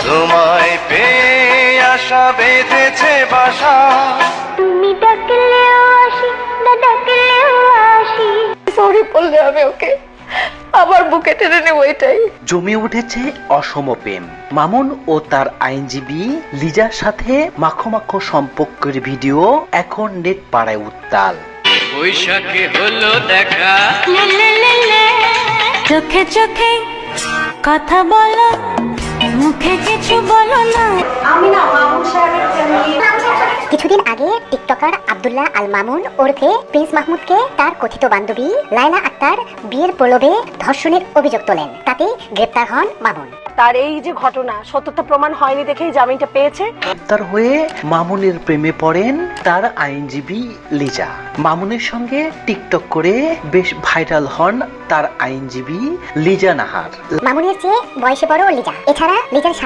তোমায় পেয়ে আশা বেঁধেছে বাসা, তুমি ডাকলেও আসি, না ডাকলেও আসি। সরি বললে আমি ওকে আবার বুকে টেনে নেব, এটাই। জমে উঠেছে অসম প্রেম। মামুন ও তার আইনজীবী লিজার সাথে মাখো মাখো সম্পর্কের ভিডিও এখন নেট পাড়ায় উত্তাল। বৈশাখে হলো দেখা, চোখে চোখে কথা বলো, মুখে কিছু বলো না। কিছুদিন আগে টিকটকার আব্দুল্লাহ আল মামুন ওরফে প্রিন্স মাহমুদকে তার কথিত বান্ধবী লায়লা আক্তার বিয়ের প্রলোভে ধর্ষণের অভিযোগ তোলেন। তাতে গ্রেপ্তার হন মামুন। তার এই যে ঘটনা সত্যতা প্রমাণ হয়নি দেখেই জামিনটা পেয়েছে। গ্রেপ্তার হয়ে মামুনের প্রেমে পড়েন তার আইনজীবী লিজা। মামুনের সঙ্গে টিকটক করে বেশ ভাইরাল হন তার আইনজীবী লিজা নাহার। মামুনের চেয়ে বয়সে বড় লিজা। এছাড়া লিজার স্বামী